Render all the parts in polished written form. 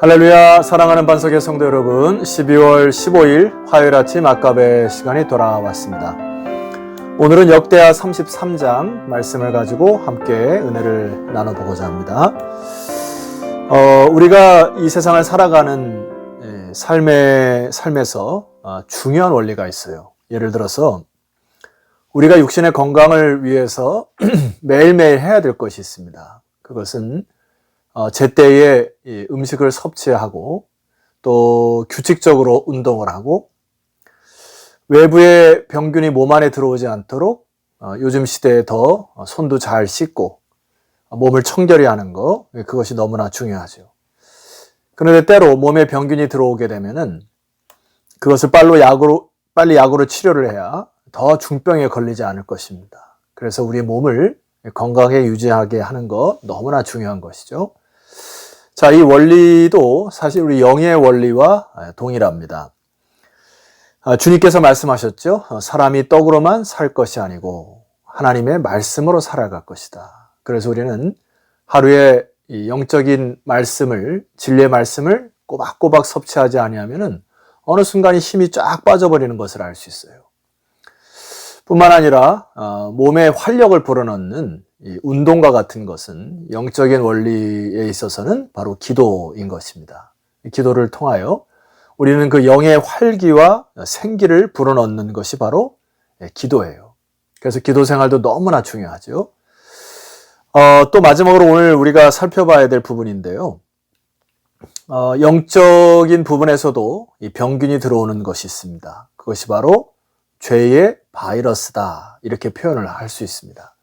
할렐루야, 사랑하는 반석의 성도 여러분, 12월 15일 화요일 아침 아까베 시간이 돌아왔습니다. 오늘은 역대하 33장 말씀을 가지고 함께 은혜를 나눠보고자 합니다. 우리가 이 세상을 살아가는 삶에서 중요한 원리가 있어요. 예를 들어서 우리가 육신의 건강을 위해서 매일매일 해야 될 것이 있습니다. 그것은 제때에 음식을 섭취하고 또 규칙적으로 운동을 하고 외부의 병균이 몸 안에 들어오지 않도록 요즘 시대에 더 손도 잘 씻고 몸을 청결히 하는 거, 그것이 너무나 중요하죠. 그런데 때로 몸에 병균이 들어오게 되면은 그것을 빨리 약으로 치료를 해야 더 중병에 걸리지 않을 것입니다. 그래서 우리 몸을 건강하게 유지하게 하는 거 너무나 중요한 것이죠. 자, 이 원리도 사실 우리 영의 원리와 동일합니다. 주님께서 말씀하셨죠. 사람이 떡으로만 살 것이 아니고 하나님의 말씀으로 살아갈 것이다. 그래서 우리는 하루에 이 영적인 말씀을, 진리의 말씀을 꼬박꼬박 섭취하지 아니하면은 어느 순간 힘이 쫙 빠져버리는 것을 알 수 있어요. 뿐만 아니라 몸에 활력을 불어넣는 이 운동과 같은 것은 영적인 원리에 있어서는 바로 기도인 것입니다. 기도를 통하여 우리는 그 영의 활기와 생기를 불어넣는 것이 바로 기도예요. 그래서 기도 생활도 너무나 중요하죠. 또 마지막으로 오늘 우리가 살펴봐야 될 부분인데요. 영적인 부분에서도 이 병균이 들어오는 것이 있습니다. 그것이 바로 죄의 바이러스다, 이렇게 표현을 할 수 있습니다.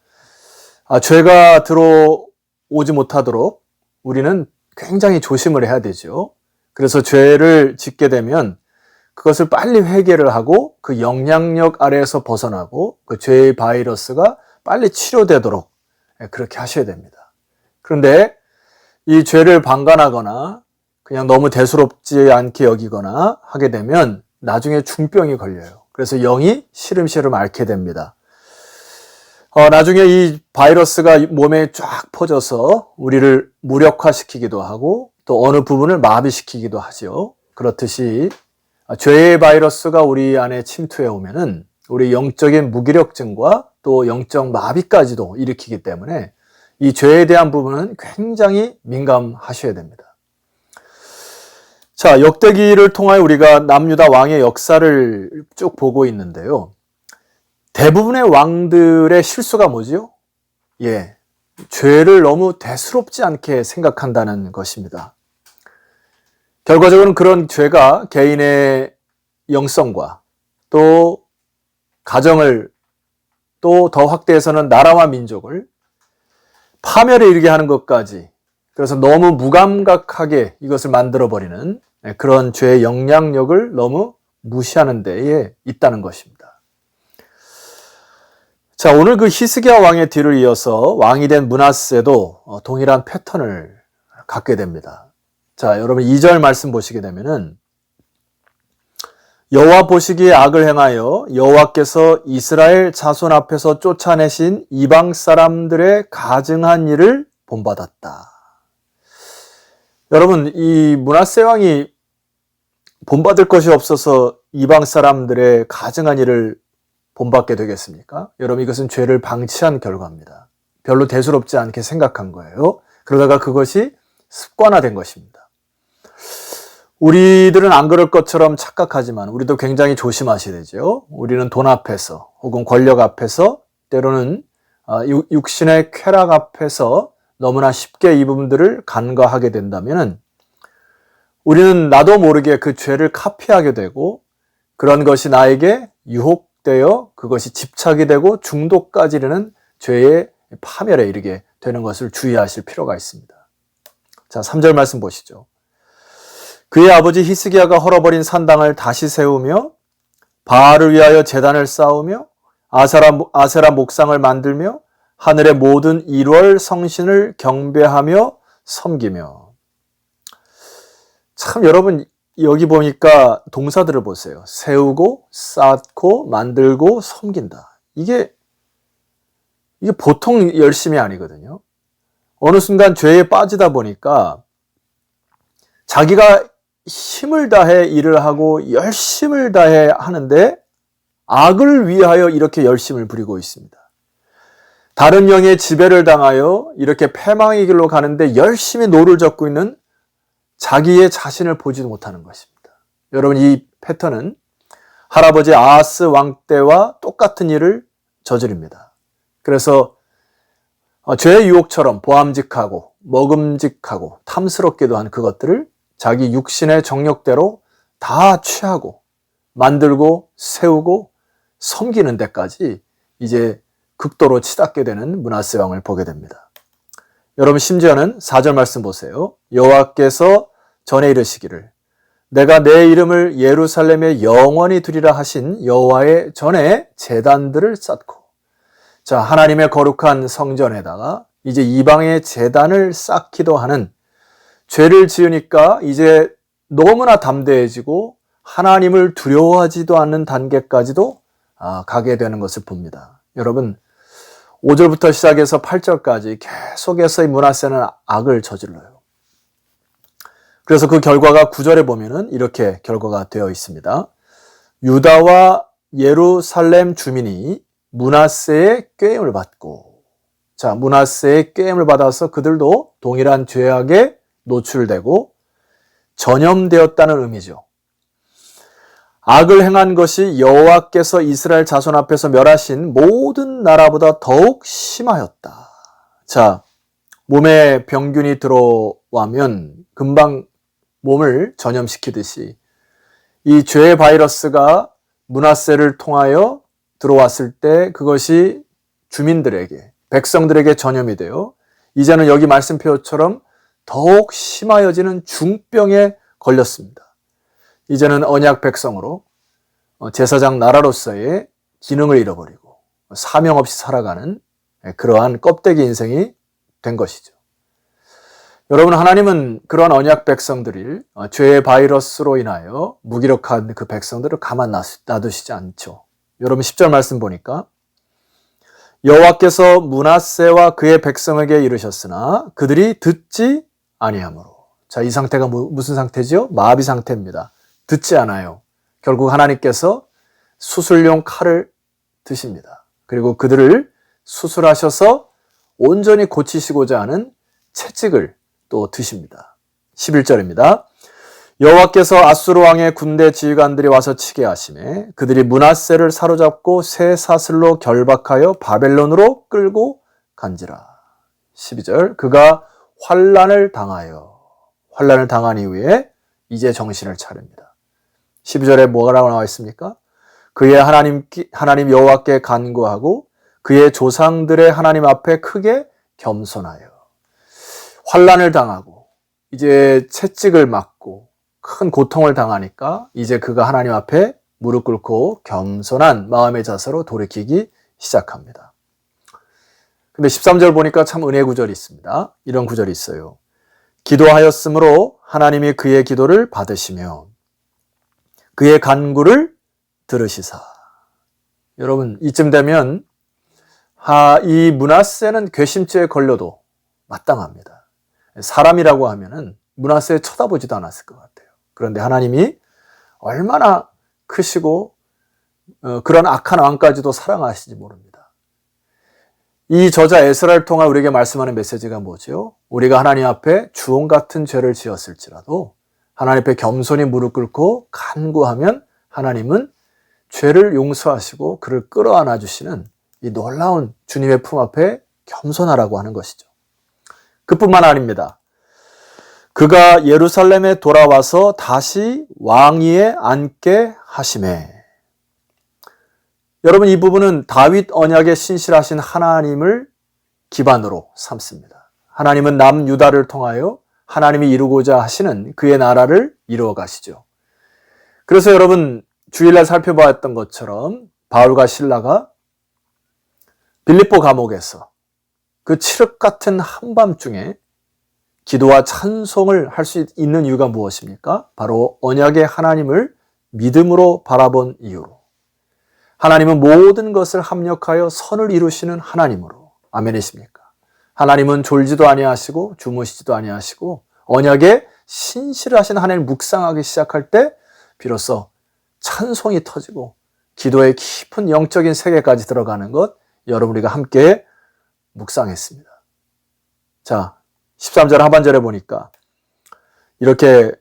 죄가 들어오지 못하도록 우리는 굉장히 조심을 해야 되죠. 그래서 죄를 짓게 되면 그것을 빨리 회개를 하고 그 영향력 아래에서 벗어나고 그 죄의 바이러스가 빨리 치료되도록 그렇게 하셔야 됩니다. 그런데 이 죄를 방관하거나 그냥 너무 대수롭지 않게 여기거나 하게 되면 나중에 중병이 걸려요. 그래서 영이 시름시름 앓게 됩니다. 나중에 이 바이러스가 몸에 쫙 퍼져서 우리를 무력화시키기도 하고 또 어느 부분을 마비시키기도 하죠. 그렇듯이 죄의 바이러스가 우리 안에 침투해 오면은 우리 영적인 무기력증과 또 영적 마비까지도 일으키기 때문에 이 죄에 대한 부분은 굉장히 민감하셔야 됩니다. 자, 역대기를 통하여 우리가 남유다 왕의 역사를 쭉 보고 있는데요. 대부분의 왕들의 실수가 뭐지요? 죄를 너무 대수롭지 않게 생각한다는 것입니다. 결과적으로는 그런 죄가 개인의 영성과 또 가정을 또 더 확대해서는 나라와 민족을 파멸에 이르게 하는 것까지, 그래서 너무 무감각하게 이것을 만들어버리는 그런 죄의 영향력을 너무 무시하는 데에 있다는 것입니다. 자, 오늘 그 히스기야 왕의 뒤를 이어서 왕이 된 므낫세도 동일한 패턴을 갖게 됩니다. 자, 여러분 2절 말씀 보시게 되면은 여호와 보시기에 악을 행하여 여호와께서 이스라엘 자손 앞에서 쫓아내신 이방 사람들의 가증한 일을 본받았다. 여러분, 이 므낫세 왕이 본받을 것이 없어서 이방 사람들의 가증한 일을 본받게 되겠습니까? 여러분, 이것은 죄를 방치한 결과입니다. 별로 대수롭지 않게 생각한 거예요. 그러다가 그것이 습관화된 것입니다. 우리들은 안 그럴 것처럼 착각하지만 우리도 굉장히 조심하셔야 되죠. 우리는 돈 앞에서 혹은 권력 앞에서 때로는 육신의 쾌락 앞에서 너무나 쉽게 이 부분들을 간과하게 된다면 우리는 나도 모르게 그 죄를 카피하게 되고 그런 것이 나에게 유혹되어 그것이 집착이 되고 중독까지 이르는 죄의 파멸에 이르게 되는 것을 주의하실 필요가 있습니다. 자, 3절 말씀 보시죠. 그의 아버지 히스기야가 헐어버린 산당을 다시 세우며 바알을 위하여 제단을 쌓으며 아세라 목상을 만들며 하늘의 모든 일월 성신을 경배하며 섬기며. 참, 여러분 여기 보니까 동사들을 보세요. 세우고 쌓고 만들고 섬긴다. 이게 보통 열심이 아니거든요. 어느 순간 죄에 빠지다 보니까 자기가 힘을 다해 일을 하고 열심을 다해 하는데 악을 위하여 이렇게 열심을 부리고 있습니다. 다른 영의 지배를 당하여 이렇게 패망의 길로 가는데 열심히 노를 젓고 있는 자기의 자신을 보지도 못하는 것입니다. 여러분, 이 패턴은 할아버지 아하스 왕 때와 똑같은 일을 저지릅니다. 그래서 죄의 유혹처럼 보암직하고 먹음직하고 탐스럽기도 한 그것들을 자기 육신의 정욕대로 다 취하고 만들고 세우고 섬기는 데까지 이제 극도로 치닫게 되는 므낫세 왕을 보게 됩니다. 여러분, 심지어는 4절 말씀 보세요. 여호와께서 전에 이르시기를 내가 내 이름을 예루살렘에 영원히 두리라 하신 여호와의 전에 제단들을 쌓고, 자, 하나님의 거룩한 성전에다가 이제 이방의 제단을 쌓기도 하는, 죄를 지으니까 이제 너무나 담대해지고 하나님을 두려워하지도 않는 단계까지도 가게 되는 것을 봅니다. 여러분, 5절부터 시작해서 8절까지 계속해서 이 므낫세는 악을 저질러요. 그래서 그 결과가 9절에 보면은 이렇게 결과가 되어 있습니다. 유다와 예루살렘 주민이 므낫세의 꾀임을 받고, 자, 므낫세의 꾀임을 받아서 그들도 동일한 죄악에 노출되고 전염되었다는 의미죠. 악을 행한 것이 여호와께서 이스라엘 자손 앞에서 멸하신 모든 나라보다 더욱 심하였다. 자, 몸에 병균이 들어오면 금방 몸을 전염시키듯이 이 죄의 바이러스가 므낫세를 통하여 들어왔을 때 그것이 주민들에게, 백성들에게 전염이 되어 이제는 여기 말씀표처럼 더욱 심하여지는 중병에 걸렸습니다. 이제는 언약 백성으로 제사장 나라로서의 기능을 잃어버리고 사명 없이 살아가는 그러한 껍데기 인생이 된 것이죠. 여러분, 하나님은 그러한 언약 백성들을 죄의 바이러스로 인하여 무기력한 그 백성들을 가만 놔두시지 않죠. 여러분, 10절 말씀 보니까 여호와께서 므낫세와 그의 백성에게 이르셨으나 그들이 듣지 아니하므로. 자, 이 상태가 무슨 상태죠? 마비 상태입니다. 듣지 않아요. 결국 하나님께서 수술용 칼을 드십니다. 그리고 그들을 수술하셔서 온전히 고치시고자 하는 채찍을 또 드십니다. 11절입니다. 여호와께서 아수르 왕의 군대 지휘관들이 와서 치게 하시매 그들이 므낫세를 사로잡고 새 사슬로 결박하여 바벨론으로 끌고 간지라. 12절. 그가 환난을 당한 이후에 이제 정신을 차립니다. 12절에 뭐라고 나와 있습니까? 그의 하나님 여호와께 간구하고 그의 조상들의 하나님 앞에 크게 겸손하여. 환난을 당하고 이제 채찍을 맞고 큰 고통을 당하니까 이제 그가 하나님 앞에 무릎 꿇고 겸손한 마음의 자세로 돌이키기 시작합니다. 근데 13절 보니까 참 은혜 구절이 있습니다. 이런 구절이 있어요. 기도하였으므로 하나님이 그의 기도를 받으시며 그의 간구를 들으시사. 여러분, 이쯤 되면 이 므낫세는 괘씸죄에 걸려도 마땅합니다. 사람이라고 하면은 므낫세 쳐다보지도 않았을 것 같아요. 그런데 하나님이 얼마나 크시고 그런 악한 왕까지도 사랑하시지 모릅니다. 이 저자 에스라를 통해 우리에게 말씀하는 메시지가 뭐죠? 우리가 하나님 앞에 주홍 같은 죄를 지었을지라도 하나님 앞에 겸손히 무릎 꿇고 간구하면 하나님은 죄를 용서하시고 그를 끌어안아 주시는 이 놀라운 주님의 품 앞에 겸손하라고 하는 것이죠. 그뿐만 아닙니다. 그가 예루살렘에 돌아와서 다시 왕위에 앉게 하시매. 여러분, 이 부분은 다윗 언약에 신실하신 하나님을 기반으로 삼습니다. 하나님은 남유다를 통하여 하나님이 이루고자 하시는 그의 나라를 이루어 가시죠. 그래서 여러분, 주일날 살펴보았던 것처럼 바울과 실라가 빌립보 감옥에서 그 칠흑 같은 한밤중에 기도와 찬송을 할 수 있는 이유가 무엇입니까? 바로 언약의 하나님을 믿음으로 바라본 이유로. 하나님은 모든 것을 합력하여 선을 이루시는 하나님으로. 아멘이십니까? 하나님은 졸지도 아니하시고 주무시지도 아니하시고 언약에 신실하신 하나님을 묵상하기 시작할 때 비로소 찬송이 터지고 기도의 깊은 영적인 세계까지 들어가는 것, 여러분 우리가 함께 묵상했습니다. 자, 13절 하반절에 보니까 이렇게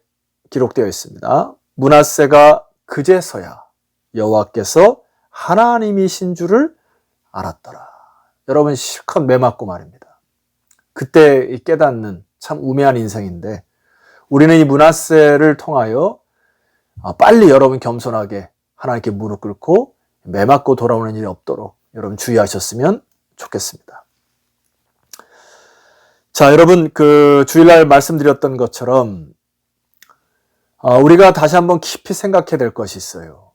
기록되어 있습니다. 므낫세가 그제서야 여호와께서 하나님이신 줄을 알았더라. 여러분 실컷 매맞고 말입니다. 그때 깨닫는 참 우매한 인생인데, 우리는 이 므낫세를 통하여 빨리 여러분 겸손하게 하나님께 무릎 꿇고 매맞고 돌아오는 일이 없도록 여러분 주의하셨으면 좋겠습니다. 자, 여러분 그 주일날 말씀드렸던 것처럼 우리가 다시 한번 깊이 생각해야 될 것이 있어요.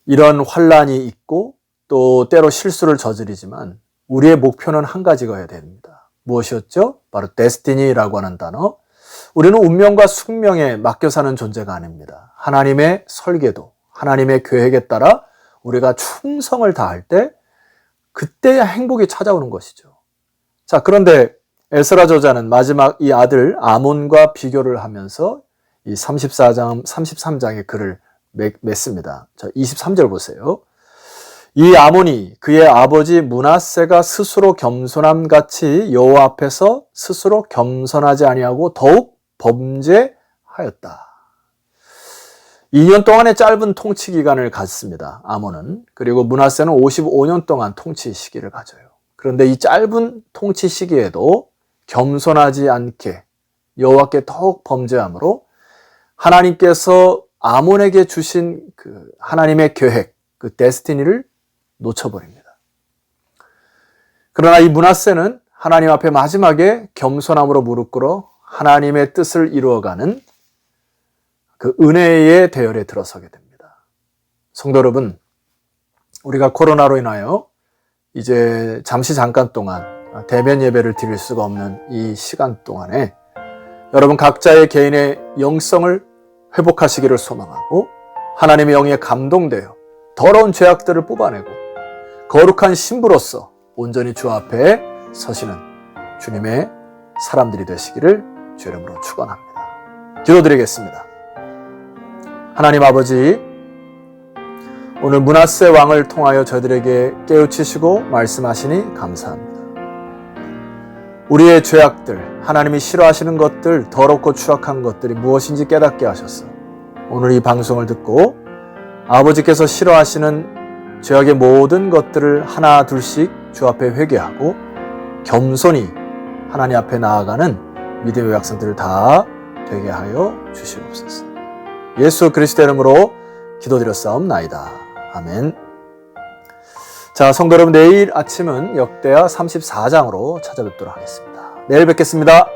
이런 환란이 있고 또 때로 실수를 저지르지만 우리의 목표는 한 가지가 됩니다. 무엇이었죠? 바로 데스티니라고 하는 단어. 우리는 운명과 숙명에 맡겨 사는 존재가 아닙니다. 하나님의 설계도, 하나님의 계획에 따라 우리가 충성을 다할 때 그때야 행복이 찾아오는 것이죠. 자, 그런데 에스라 저자는 마지막 이 아들 아몬과 비교를 하면서 이 33장의 글을 맺습니다. 자, 23절 보세요. 이 아몬이 그의 아버지 므낫세가 스스로 겸손함 같이 여호와 앞에서 스스로 겸손하지 아니하고 더욱 범죄하였다. 2년 동안의 짧은 통치 기간을 갖습니다. 아몬은. 그리고 므낫세는 55년 동안 통치 시기를 가져요. 그런데 이 짧은 통치 시기에도 겸손하지 않게 여호와께 더욱 범죄함으로 하나님께서 아몬에게 주신 그 하나님의 계획, 그 데스티니를 놓쳐버립니다. 그러나 이 므낫세는 하나님 앞에 마지막에 겸손함으로 무릎 꿇어 하나님의 뜻을 이루어가는 그 은혜의 대열에 들어서게 됩니다. 성도 여러분, 우리가 코로나로 인하여 이제 잠깐 동안 대면 예배를 드릴 수가 없는 이 시간 동안에 여러분 각자의 개인의 영성을 회복하시기를 소망하고, 하나님의 영에 감동되어 더러운 죄악들을 뽑아내고 거룩한 신부로서 온전히 주 앞에 서시는 주님의 사람들이 되시기를 주 이름으로 축원합니다. 기도드리겠습니다. 하나님 아버지, 오늘 므낫세 왕을 통하여 저희들에게 깨우치시고 말씀하시니 감사합니다. 우리의 죄악들, 하나님이 싫어하시는 것들, 더럽고 추악한 것들이 무엇인지 깨닫게 하셔서 오늘 이 방송을 듣고 아버지께서 싫어하시는 죄악의 모든 것들을 하나 둘씩 주 앞에 회개하고 겸손히 하나님 앞에 나아가는 믿음의 백성들을 다 되게 하여 주시옵소서. 예수 그리스도 이름으로 기도드렸사옵나이다. 아멘. 자, 성도 여러분, 내일 아침은 역대하 34장으로 찾아뵙도록 하겠습니다. 내일 뵙겠습니다.